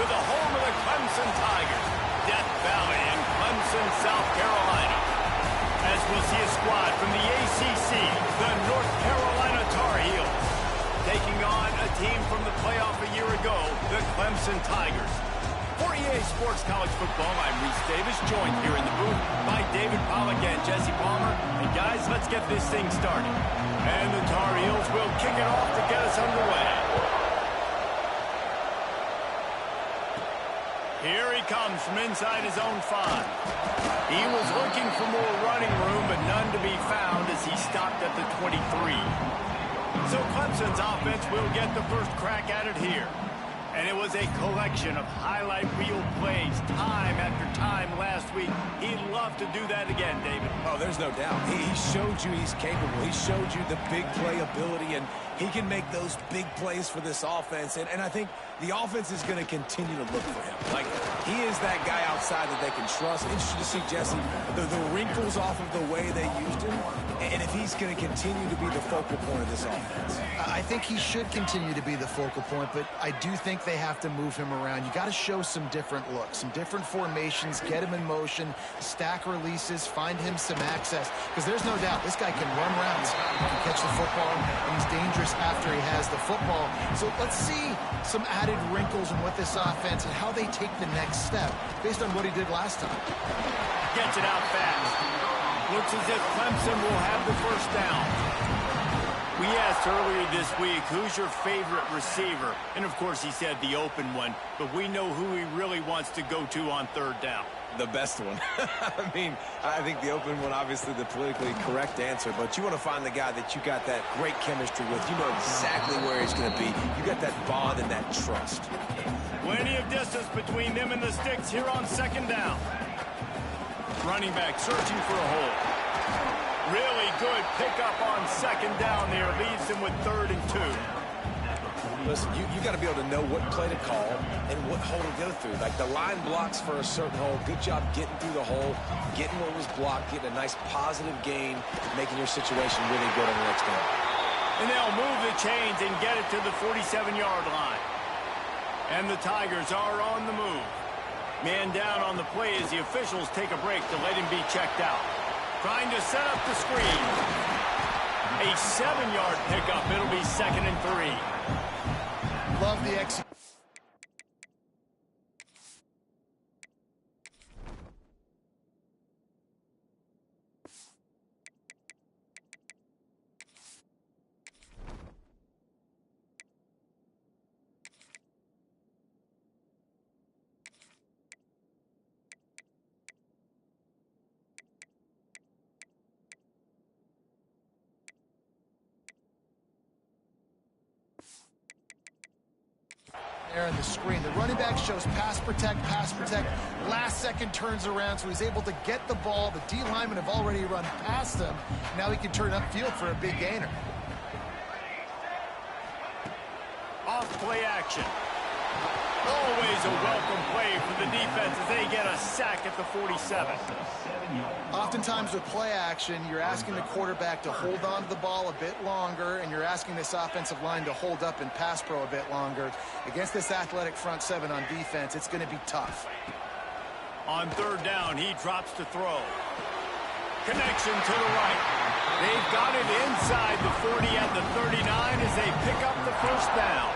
to the home of the Clemson Tigers, Death Valley in Clemson, South Carolina. As we'll see a squad from the ACC, the North Carolina Tar Heels, taking on a team from the playoff a year ago, the Clemson Tigers. For EA Sports College Football, I'm Reese Davis, joined here in the booth by David Pollack and Jesse Palmer. And guys, let's get this thing started. And the Tar Heels will kick it off to get us underway. Here he comes from inside his own 5. He was looking for more running room, but none to be found as he stopped at the 23. So Clemson's offense will get the first crack at it here. And it was a collection of highlight reel plays time after time last week. He'd love to do that again, David. Oh, there's no doubt. He showed you he's capable. He showed you the big play ability, and he can make those big plays for this offense. And I think the offense is going to continue to look for him. Like, he is that guy outside that they can trust. Interesting to see, Jesse, the wrinkles off of the way they used him, and if he's going to continue to be the focal point of this offense. I think he should continue to be the focal point, but I do think they have to move him around. You got to show some different looks, some different formations, get him in motion, stack releases, find him some access, because there's no doubt this guy can run routes, he can catch the football, and he's dangerous after he has the football. So let's see some added wrinkles in what this offense and how they take the next step based on what he did last time. Gets it out fast. Looks as if Clemson will have the first down. We asked earlier this week, who's your favorite receiver? And, of course, he said the open one, but we know who he really wants to go to on third down. The best one. I mean, I think the open one, obviously the politically correct answer, but you want to find the guy that you got that great chemistry with. You know exactly where he's going to be. You got that bond and that trust. Plenty of distance between them and the sticks here on second down. Running back searching for a hole. Really good pickup on second down there. Leaves him with 3rd and 2. Listen, you got to be able to know what play to call and what hole to go through. Like, the line blocks for a certain hole. Good job getting through the hole, getting what was blocked, getting a nice positive gain, making your situation really good on the next down. And they'll move the chains and get it to the 47-yard line. And the Tigers are on the move. Man down on the play as the officials take a break to let him be checked out. Trying to set up the screen. A 7-yard pickup. It'll be 2nd and 3. Love the execution. There in the screen. The running back shows pass protect. Last second turns around, so he's able to get the ball. The D linemen have already run past him. Now he can turn upfield for a big gainer. Off play action. Always a welcome play for the defense as they get a sack at the 47. Oftentimes with play action, you're asking the quarterback to hold on to the ball a bit longer, and you're asking this offensive line to hold up in pass pro a bit longer. Against this athletic front 7 on defense, it's going to be tough. On third down, he drops to throw. Connection to the right. They've got it inside the 40 at the 39 as they pick up the first down.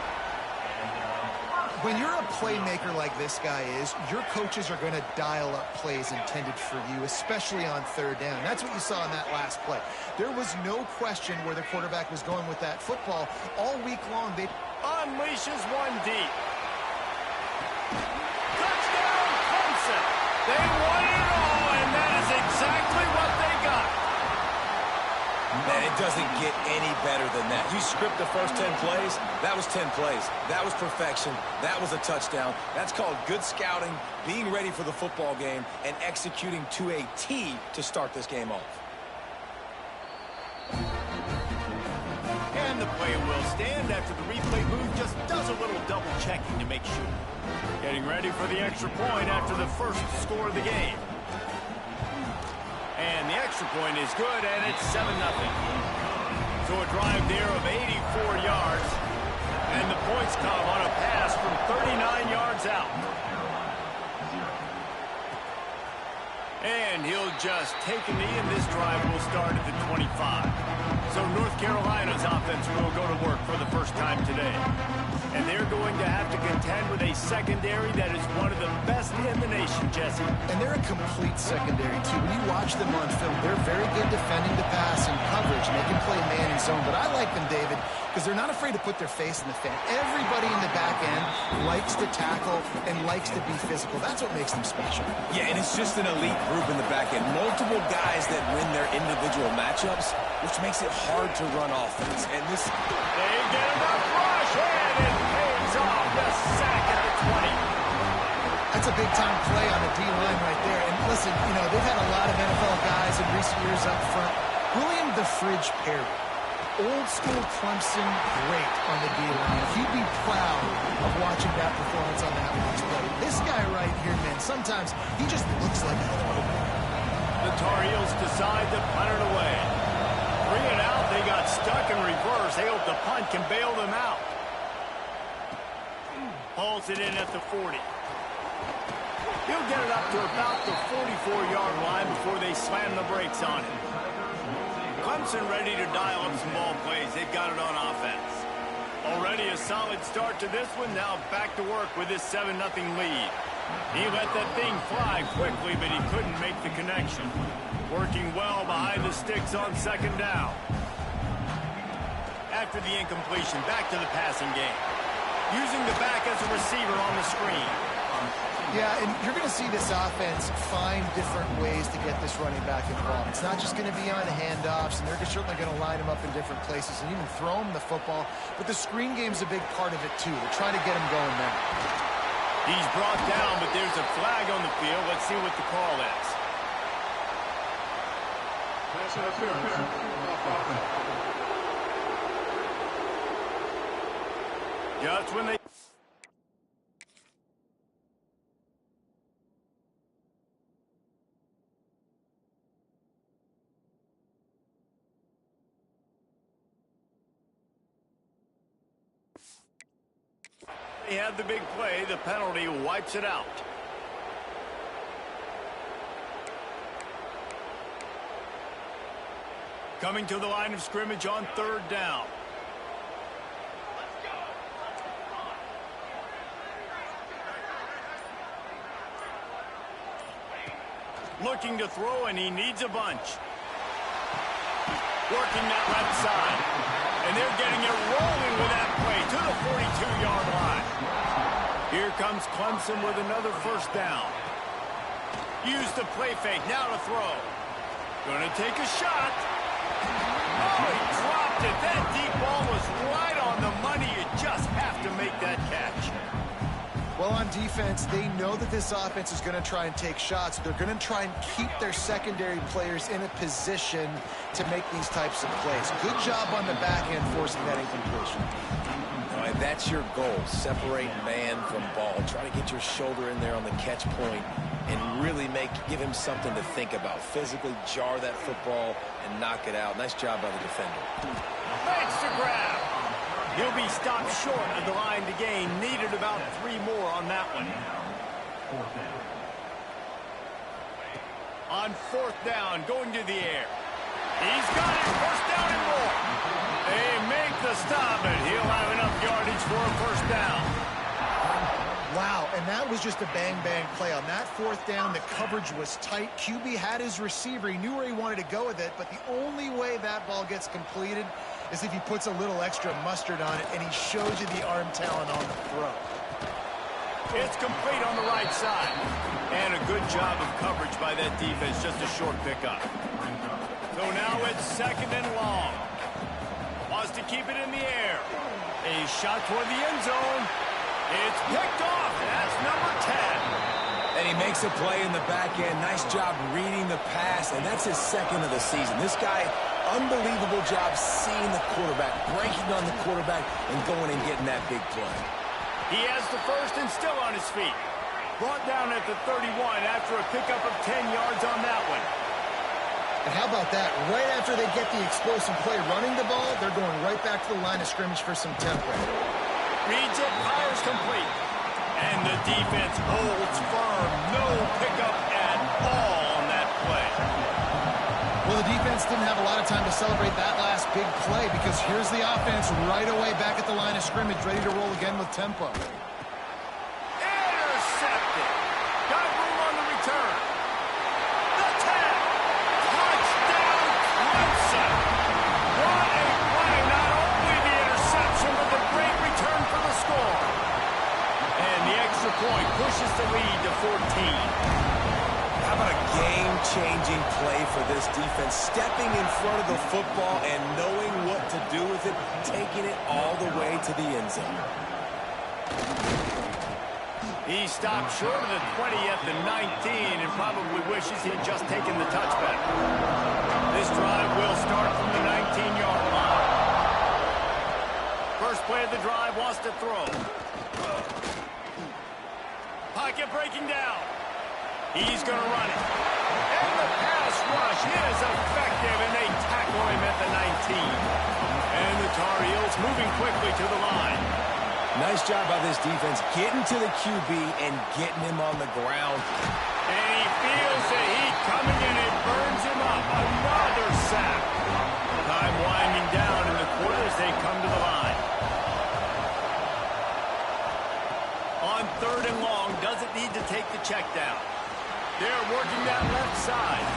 When you're a playmaker like this guy is, your coaches are going to dial up plays intended for you, especially on third down. That's what you saw in that last play. There was no question where the quarterback was going with that football. All week long, they unleashes one deep. Touchdown, Clemson. They won it all, and that is exactly what they got. Man, it doesn't get any better than that. You script the first 10 plays, that was 10 plays. That was perfection. That was a touchdown. That's called good scouting, being ready for the football game, and executing to a T to start this game off. And the play will stand after the replay booth just does a little double checking to make sure. Getting ready for the extra point after the first score of the game. And the extra point is good, and it's 7-0. So a drive there of 84 yards. And the points come on a pass from 39 yards out. And he'll just take a knee, and this drive will start at the 25. So North Carolina's offense will go to work for the first time today. And they're going to have to contend with a secondary that is one of the best in the nation, Jesse. And they're a complete secondary, too. When you watch them on film, they're very good defending the pass and coverage, and they can play man and zone. But I like them, David, because they're not afraid to put their face in the fan. Everybody in the back end likes to tackle and likes to be physical. That's what makes them special. Yeah, and it's just an elite group in the back end. Multiple guys that win their individual matchups, which makes it hard to run offense. And this... They get enough rush, and it pays off the sack at the 20. That's a big-time play on the D-line right there. And listen, you know, they've had a lot of NFL guys in recent years up front. William the Fridge Perry, old-school Clemson great on the D-line. He'd be proud of watching that performance on that last play. This guy right here, man, sometimes he just looks like a throwback. The Tar Heels decide to punt it away. 3 and out, they got stuck in reverse. They hope the punt can bail them out. Hauls it in at the 40. He'll get it up to about the 44-yard line before they slam the brakes on him. Clemson ready to dial up some ball plays. They've got it on offense. Already a solid start to this one. Now back to work with this 7-0 lead. He let that thing fly quickly, but he couldn't make the connection. Working well behind the sticks on second down. After the incompletion, back to the passing game. Using the back as a receiver on the screen. Yeah, and you're going to see this offense find different ways to get this running back involved. It's not just going to be on handoffs, and they're certainly going to line him up in different places and even throw him the football. But the screen game's a big part of it, too. They're trying to get him going there. He's brought down, but there's a flag on the field. Let's see what the call is. Just when they... They had the big play. The penalty wipes it out. Coming to the line of scrimmage on third down. Looking to throw, and he needs a bunch. Working that left side. And they're getting it rolling with that play to the 42-yard line. Here comes Clemson with another first down. Use the play fake, now to throw. Gonna take a shot. Oh, he dropped it. That deep ball was right on the money. You just have to make that catch. Well, on defense, they know that this offense is going to try and take shots. They're going to try and keep their secondary players in a position to make these types of plays. Good job on the back end forcing that incompletion. All right, that's your goal. Separate man from ball. Try to get your shoulder in there on the catch point and really give him something to think about. Physically jar that football and knock it out. Nice job by the defender. Makes the grab. He'll be stopped short of the line to gain. Needed about 3 more on that one. On fourth down, going to the air. He's got it. First down and more. They make the stop, and he'll have enough yardage for a first down. Wow, and that was just a bang-bang play. On that fourth down, the coverage was tight. QB had his receiver. He knew where he wanted to go with it, but the only way that ball gets completed is if he puts a little extra mustard on it, and he shows you the arm talent on the throw. It's complete on the right side. And a good job of coverage by that defense, just a short pickup. So now it's second and long. Wants to keep it in the air. A shot toward the end zone. It's picked off. That's number 10. And he makes a play in the back end. Nice job reading the pass, and that's his second of the season. This guy, unbelievable job seeing the quarterback, breaking on the quarterback, and going and getting that big play. He has the first and still on his feet. Brought down at the 31 after a pickup of 10 yards on that one. And how about that? Right after they get the explosive play running the ball, they're going right back to the line of scrimmage for some tempo. Reads it, fires complete. And the defense holds firm. No pickup at all on that play. Well, the defense didn't have a lot of time to celebrate that last big play because here's the offense right away back at the line of scrimmage, ready to roll again with tempo. Intercepted. Got room on the return. The tap. Touchdown, Clemson. What a play. Not only the interception, but the great return for the score. And the extra point pushes the lead to 14. How about a game-changing play for this defense? Stepping in front of the football and knowing what to do with it, taking it all the way to the end zone. He stopped short of the 20 at the 19 and probably wishes he had just taken the touchback. This drive will start from the 19-yard line. First play of the drive wants to throw. Pocket breaking down. He's going to run it. And the pass rush is effective, and they tackle him at the 19. And the Tar Heels moving quickly to the line. Nice job by this defense getting to the QB and getting him on the ground. And he feels the heat coming in. It burns him up. Another sack. Time winding down in the quarter as they come to the line. On 3rd and long, doesn't need to take the check down. They're working that left side.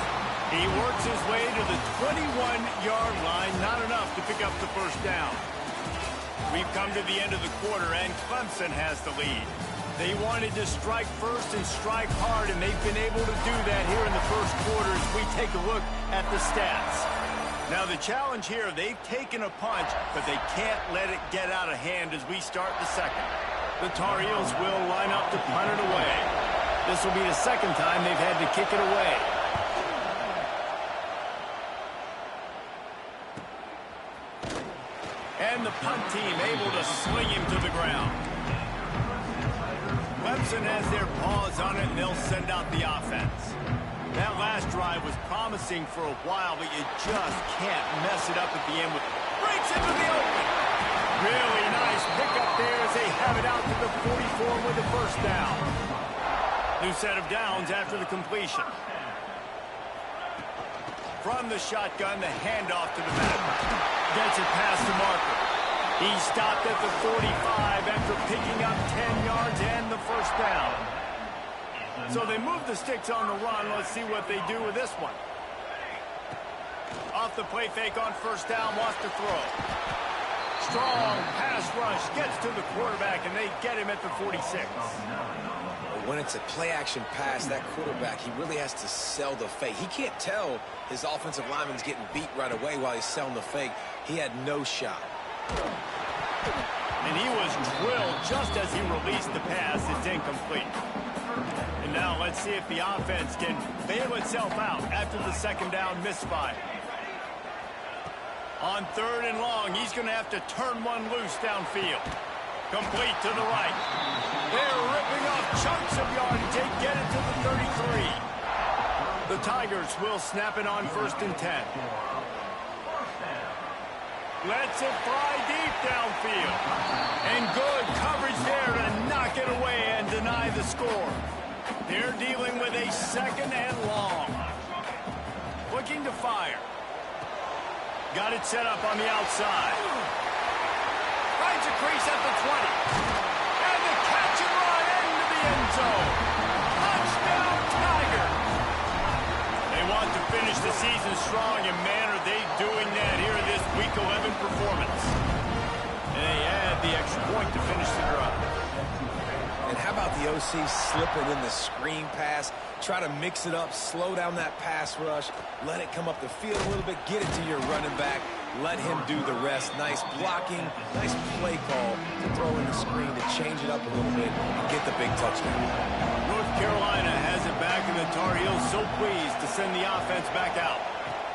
He works his way to the 21-yard line. Not enough to pick up the first down. We've come to the end of the quarter, and Clemson has the lead. They wanted to strike first and strike hard, and they've been able to do that here in the first quarter as we take a look at the stats. Now, the challenge here, they've taken a punch, but they can't let it get out of hand as we start the second. The Tar Heels will line up to punt it away. This will be the second time they've had to kick it away. And the punt team able to sling him to the ground. Clemson has their paws on it, and they'll send out the offense. That last drive was promising for a while, but you just can't mess it up at the end. Breaks into the open. Really nice pickup there as they have it out to the 44 with the first down. New set of downs after the completion. From the shotgun, the handoff to the back. Gets it past the marker. He stopped at the 45 after picking up 10 yards and the first down. So they move the sticks on the run. Let's see what they do with this one. Off the play fake on first down, wants to throw. Strong pass rush, gets to the quarterback, and they get him at the 46. When it's a play-action pass, that quarterback, he really has to sell the fake. He can't tell his offensive lineman's getting beat right away while he's selling the fake. He had no shot. And he was drilled just as he released the pass. It's incomplete. And now let's see if the offense can bail itself out after the second down misfire. On 3rd and long, he's going to have to turn one loose downfield. Complete to the right. They're ripping off chunks of yardage. They get it to the 33. The Tigers will snap it on 1st and 10. Lets it fly deep downfield. And good coverage there to knock it away and deny the score. They're dealing with a 2nd and long. Looking to fire. Got it set up on the outside. Finds a crease at the 20. And the catch and run into the end zone. Touchdown, Tiger. They want to finish the season strong, and man, are they doing that here in this Week 11 performance. And they add the extra point to finish the drive. And how about the OC slipping in the screen pass? Try to mix it up, slow down that pass rush, let it come up the field a little bit, get it to your running back, let him do the rest. Nice blocking, nice play call to throw in the screen to change it up a little bit and get the big touchdown. North Carolina has it back, and the Tar Heels so pleased to send the offense back out.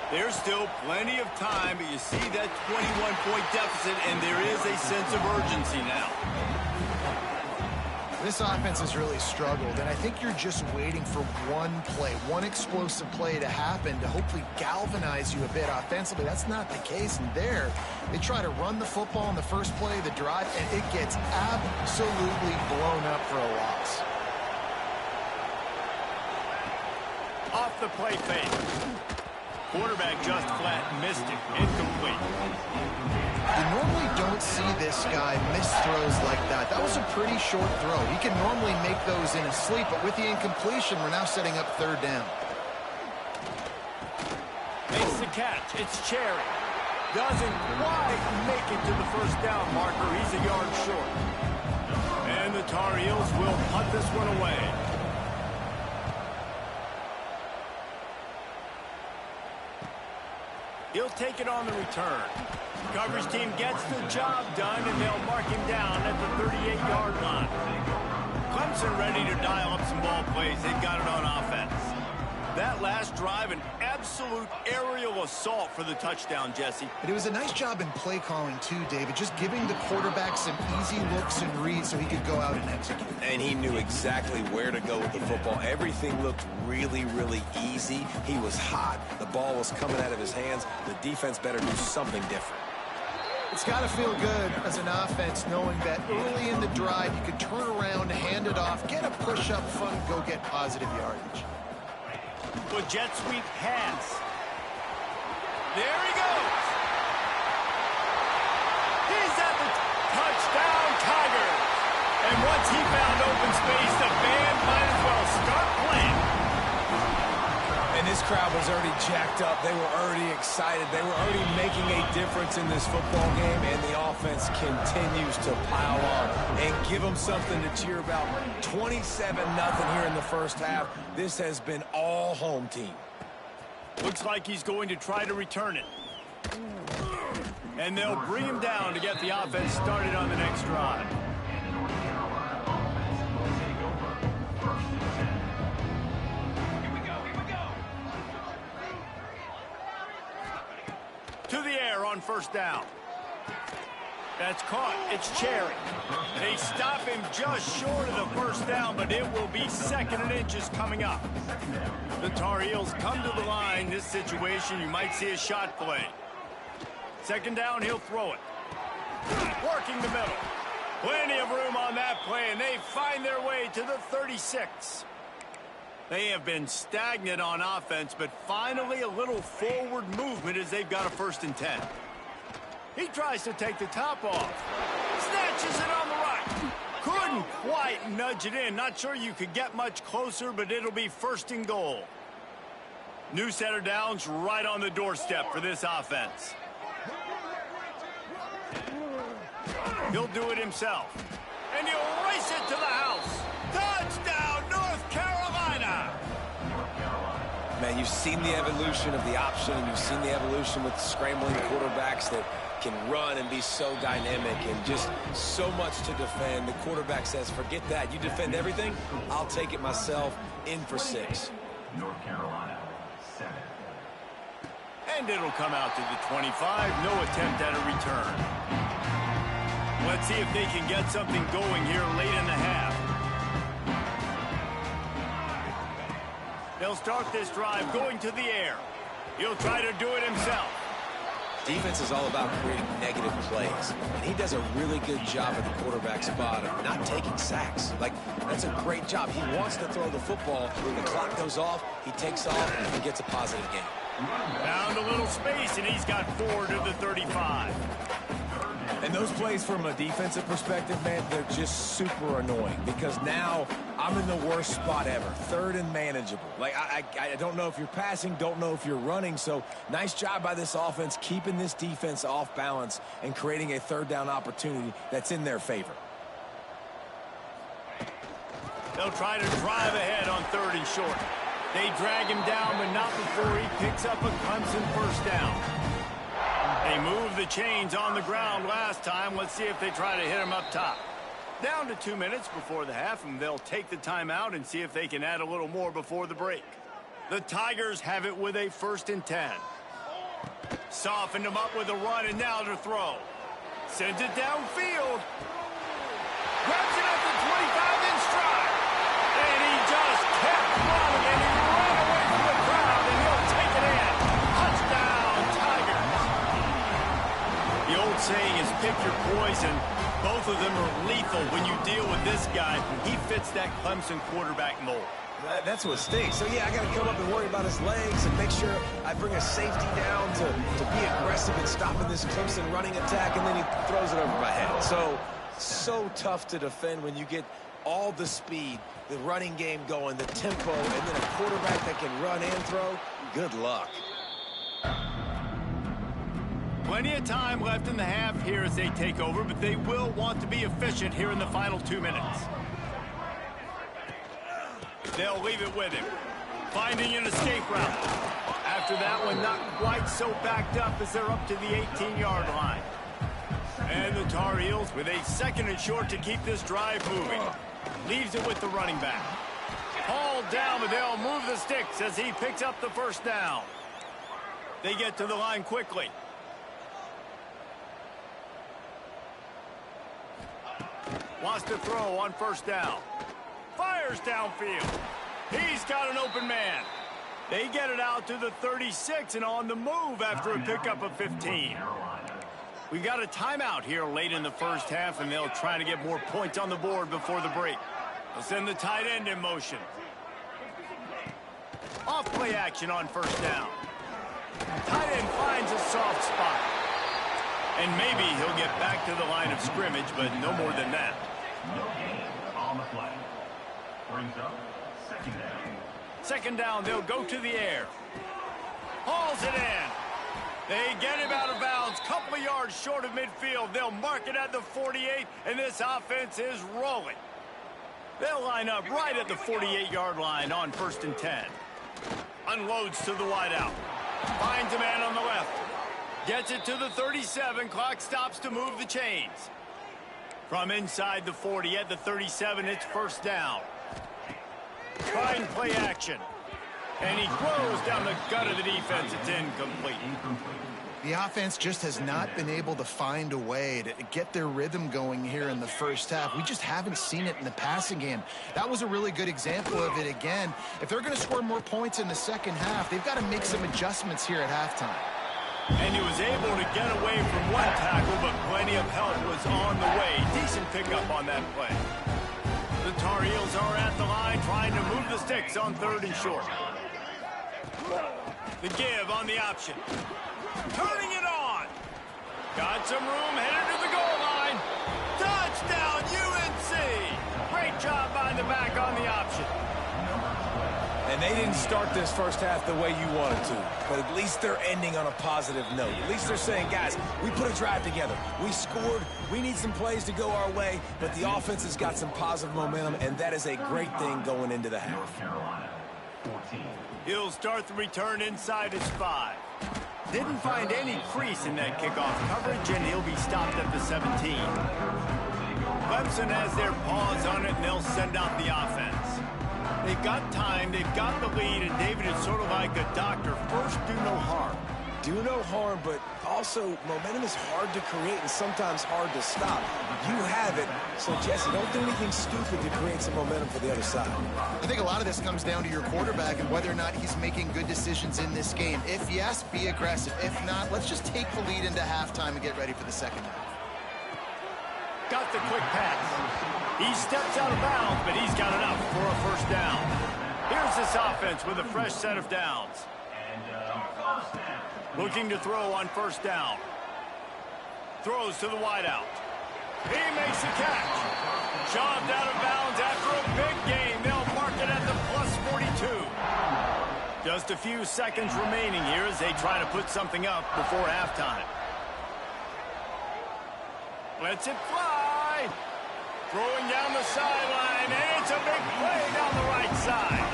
There's still plenty of time, but you see that 21-point deficit, and there is a sense of urgency now. This offense has really struggled, and I think you're just waiting for one play, one explosive play to happen to hopefully galvanize you a bit offensively. That's not the case, and there, they try to run the football in the first play of the drive, and it gets absolutely blown up for a loss. Off the play fake. Quarterback just flat missed it. Incomplete. You normally don't see this guy miss throws like that. That was a pretty short throw. He can normally make those in his sleep, but with the incompletion, we're now setting up third down. Makes the catch. It's Cherry. Doesn't quite make it to the first down marker. He's a yard short. And the Tar Heels will punt this one away. He'll take it on the return. Coverage team gets the job done, and they'll mark him down at the 38-yard line. Clemson ready to dial up some ball plays. They've got it on offense. That last drive, an absolute aerial assault for the touchdown, Jesse. But it was a nice job in play calling, too, David, just giving the quarterback some easy looks and reads so he could go out and execute. And he knew exactly where to go with the football. Everything looked really, really easy. He was hot. The ball was coming out of his hands. The defense better do something different. It's got to feel good as an offense knowing that early in the drive you could turn around, hand it off, get a push-up fun, go get positive yardage. With jet sweep pass. There he goes. He's at the touchdown, Tigers. And once he found open space, the band might as well start playing. And this crowd was already jacked up. They were already excited. They were already making a difference in this football game, and the offense continues to pile on and give them something to cheer about. 27-0 here in the first half. This has been all home team. Looks like he's going to try to return it. And they'll bring him down to get the offense started on the next drive. To the air on first down. That's caught. It's Cherry. They stop him just short of the first down, but it will be second and inches coming up. The Tar Heels come to the line. This situation, you might see a shot play. Second down, he'll throw it. Working the middle. Plenty of room on that play, and they find their way to the 36. They have been stagnant on offense, but finally a little forward movement as they've got a 1st and 10. He tries to take the top off. Snatches it on the right. Couldn't quite nudge it in. Not sure you could get much closer, but it'll be 1st and goal. New set of downs right on the doorstep for this offense. He'll do it himself. And he'll race it to the house. Touchdown, North Carolina! Man, you've seen the evolution of the option, and you've seen the evolution with scrambling quarterbacks that can run and be so dynamic and just so much to defend. The quarterback says, forget that. You defend everything, I'll take it myself. In for 6. North Carolina, 7. And it'll come out to the 25. No attempt at a return. Let's see if they can get something going here late in the half. They'll start this drive going to the air. He'll try to do it himself. Defense is all about creating negative plays, and he does a really good job at the quarterback spot of not taking sacks. Like, that's a great job. He wants to throw the football. When the clock goes off, he takes off, and he gets a positive gain. Found a little space, and he's got 4 to the 35. And those plays from a defensive perspective, man, they're just super annoying because now I'm in the worst spot ever. 3rd and manageable. Like, I don't know if you're passing, don't know if you're running. So nice job by this offense keeping this defense off balance and creating a 3rd down opportunity that's in their favor. They'll try to drive ahead on 3rd and short. They drag him down, but not before he picks up a Clemson 1st down. They moved the chains on the ground last time. Let's see if they try to hit him up top. Down to 2 minutes before the half, and they'll take the timeout and see if they can add a little more before the break. The Tigers have it with a 1st and 10. Softened him up with a run, and now to throw. Sends it downfield. Grabs it at the 25, then pick your poison. Both of them are lethal when you deal with this guy. He fits that Clemson quarterback mold. That's what stinks. So, yeah, I got to come up and worry about his legs and make sure I bring a safety down to be aggressive in stopping this Clemson running attack, and then he throws it over my head. So tough to defend when you get all the speed, the running game going, the tempo, and then a quarterback that can run and throw. Good luck. Plenty of time left in the half here as they take over, but they will want to be efficient here in the final 2 minutes. They'll leave it with him. Finding an escape route. After that one, not quite so backed up as they're up to the 18-yard line. And the Tar Heels with a 2nd and short to keep this drive moving. Leaves it with the running back. Hauled down, but they'll move the sticks as he picks up the first down. They get to the line quickly. Wants to throw on first down. Fires downfield. He's got an open man. They get it out to the 36 and on the move after a pickup of 15. We got a timeout here late in the first half, and they'll try to get more points on the board before the break. They'll send the tight end in motion. Off play action on first down. Tight end finds a soft spot. And maybe he'll get back to the line of scrimmage, but no more than that. No gain on the play. Brings up 2nd down. 2nd down, they'll go to the air. Hauls it in. They get him out of bounds, couple of yards short of midfield. They'll mark it at the 48, and this offense is rolling. They'll line up right at the 48-yard line on 1st and 10. Unloads to the wideout. Finds a man on the left. Gets it to the 37. Clock stops to move the chains. From inside the 40 at the 37, it's first down. Trying play action. And he throws down the gut of the defense. It's incomplete. The offense just has not been able to find a way to get their rhythm going here in the first half. We just haven't seen it in the passing game. That was a really good example of it again. If they're going to score more points in the second half, they've got to make some adjustments here at halftime. And he was able to get away from one tackle, but plenty of help was on the way. Decent pickup on that play. The Tar Heels are at the line trying to move the sticks on 3rd and short. The give on the option. Turning it on. Got some room, headed to the goal line. Touchdown, UNC. Great job by the back on the option. And they didn't start this first half the way you wanted to, but at least they're ending on a positive note. At least they're saying, guys, we put a drive together. We scored. We need some plays to go our way, but the offense has got some positive momentum, and that is a great thing going into the half. North Carolina, 14. He'll start the return inside his 5. Didn't find any crease in that kickoff coverage, and he'll be stopped at the 17. Clemson has their paws on it, and they'll send out the offense. They've got time, they've got the lead, and David is sort of like a doctor. First, do no harm. Do no harm, but also momentum is hard to create and sometimes hard to stop. You have it, so Jesse, don't do anything stupid to create some momentum for the other side. I think a lot of this comes down to your quarterback and whether or not he's making good decisions in this game. If yes, be aggressive. If not, let's just take the lead into halftime and get ready for the second half. Got the quick pass. He steps out of bounds, but he's got enough for a first down. Here's this offense with a fresh set of downs. Looking to throw on first down. Throws to the wideout. He makes the catch. Shoved out of bounds after a big gain. They'll mark it at the plus 42. Just a few seconds remaining here as they try to put something up before halftime. Lets it fly. Throwing down the sideline, and it's a big play down the right side.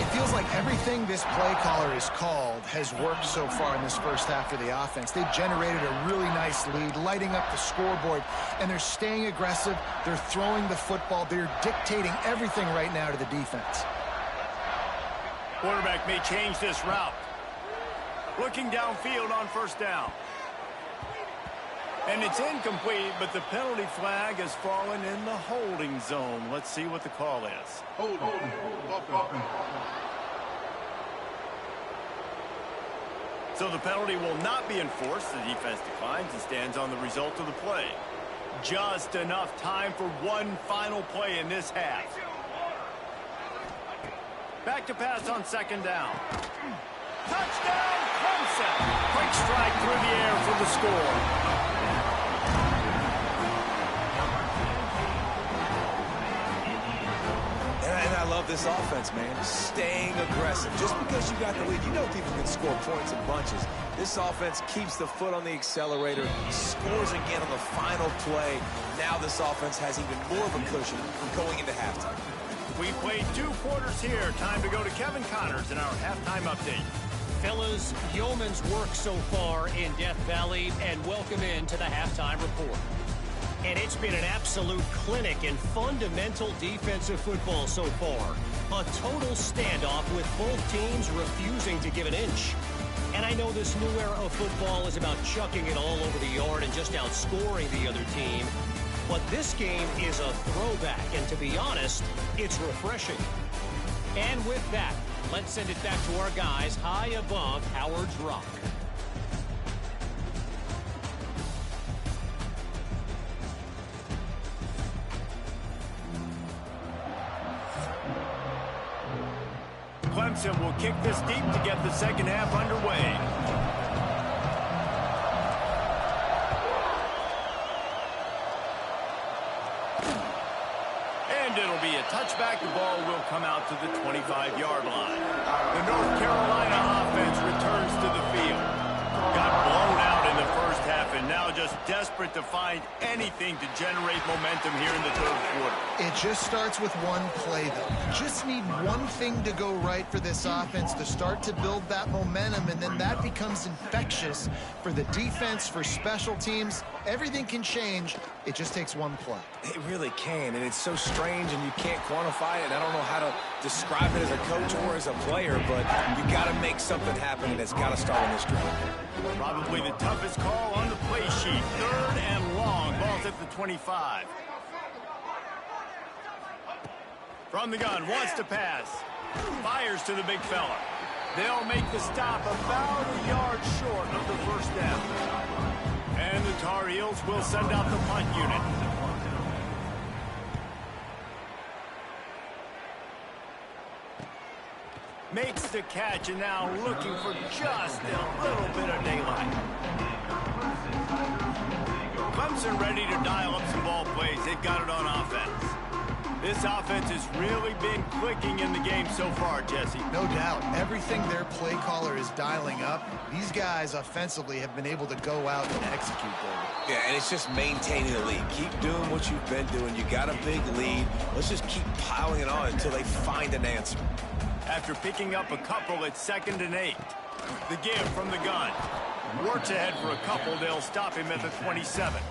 It feels like everything this play caller has called has worked so far in this first half for the offense. They've generated a really nice lead, lighting up the scoreboard, and they're staying aggressive. They're throwing the football. They're dictating everything right now to the defense. Quarterback may change this route. Looking downfield on first down. And it's incomplete, but the penalty flag has fallen in the holding zone. Let's see what the call is. So the penalty will not be enforced. The defense declines and stands on the result of the play. Just enough time for one final play in this half. Back to pass on second down. Touchdown, Clemson! Quick strike through the air for the score. And I love this offense, man. Staying aggressive. Just because you got the lead, you know people can score points in bunches. This offense keeps the foot on the accelerator, scores again on the final play. Now this offense has even more of a cushion going into halftime. We played 2 quarters here. Time to go to Kevin Connors in our halftime update. Fellas, yeoman's work so far in Death Valley, and welcome into the halftime report. And it's been an absolute clinic in fundamental defensive football so far. A total standoff with both teams refusing to give an inch. And I know this new era of football is about chucking it all over the yard and just outscoring the other team. But this game is a throwback, and to be honest, it's refreshing. And with that, let's send it back to our guys high above Howard's Rock. Clemson will kick this deep to get the second half underway. And it'll be a touchback. The ball will come out to the 25-yard line. The North Carolina offense returns to the field. Got blown out in the first half and now just desperate to find anything to generate momentum here in the third quarter. It just starts with one play, though. Just need one thing to go right for this offense to start to build that momentum, and then that becomes infectious for the defense, for special teams. Everything can change. It just takes one play. It really can, and it's so strange, and you can't quantify it. I don't know how to describe it as a coach or as a player, but you got to make something happen, and it's got to start on this drive. Probably the toughest call on the play sheet. Third and long. Ball's at the 25. From the gun, wants to pass. Fires to the big fella. They'll make the stop about a yard short of the first down. And the Tar Heels will send out the punt unit. Makes the catch and now looking for just a little bit of daylight. Clemson ready to dial up some ball plays. They've got it on offense. This offense has really been clicking in the game so far, Jesse. No doubt. Everything their play caller is dialing up, these guys offensively have been able to go out and execute there. Yeah, and it's just maintaining the lead. Keep doing what you've been doing. You got a big lead. Let's just keep piling it on until they find an answer. After picking up a couple, it's 2nd and 8. The give from the gun. Works ahead for a couple. They'll stop him at the 27.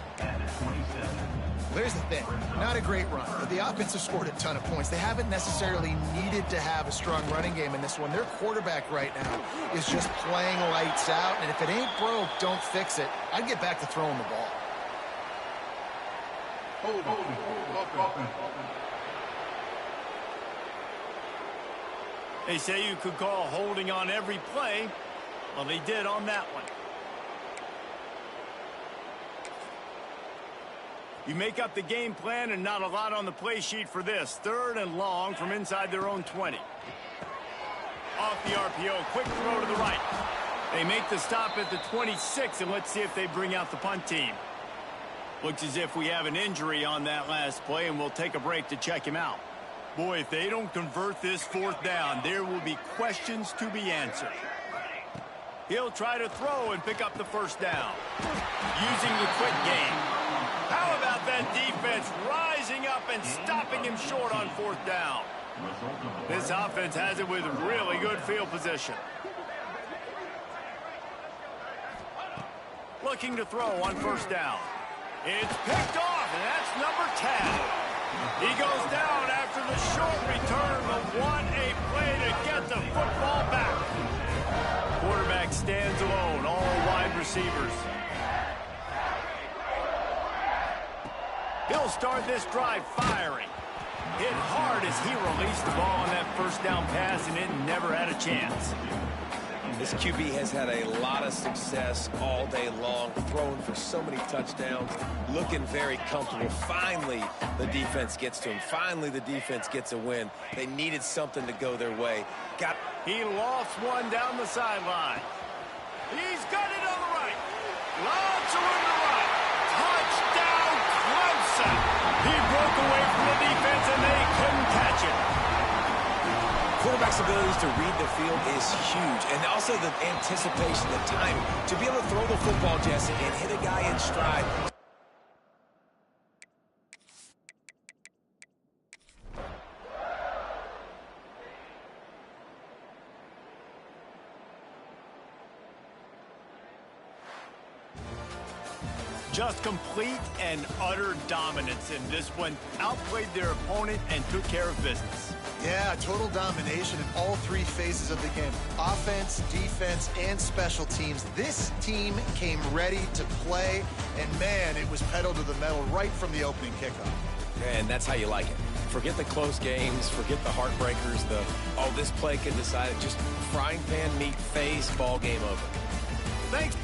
There's the thing. Not a great run, but the offense has scored a ton of points. They haven't necessarily needed to have a strong running game in this one. Their quarterback right now is just playing lights out, and if it ain't broke, don't fix it. I'd get back to throwing the ball. They say you could call holding on every play. Well, they did on that one. You make up the game plan and not a lot on the play sheet for this. 3rd and long from inside their own 20. Off the RPO, quick throw to the right. They make the stop at the 26, and let's see if they bring out the punt team. Looks as if we have an injury on that last play, and we'll take a break to check him out. Boy, if they don't convert this 4th down, there will be questions to be answered. He'll try to throw and pick up the first down. Using the quick game. How about that defense rising up and stopping him short on 4th down? This offense has it with really good field position. Looking to throw on 1st down. It's picked off, and that's number 10. He goes down after the short return, but what a play to get the football back. Quarterback stands alone, all wide receivers. He'll start this drive firing. Hit hard as he released the ball on that 1st down pass, and it never had a chance. This QB has had a lot of success all day long, throwing for so many touchdowns, looking very comfortable. Finally, the defense gets to him. Finally, the defense gets a win. They needed something to go their way. He lost one down the sideline. He's got it on the right. Lots of room to run. Touchdown, Clemson. He broke away from the defense, and they couldn't catch him. Quarterback's abilities to read the field is huge, and also the anticipation, the timing. To be able to throw the football, Jesse, and hit a guy in stride. Just complete and utter dominance in this one. Outplayed their opponent and took care of business. Yeah, total domination in all three phases of the game. Offense, defense, and special teams. This team came ready to play, and man, it was pedal to the metal right from the opening kickoff. And that's how you like it. Forget the close games, forget the heartbreakers, this play can decide it. Just frying pan meat phase, ball game over. Thanks.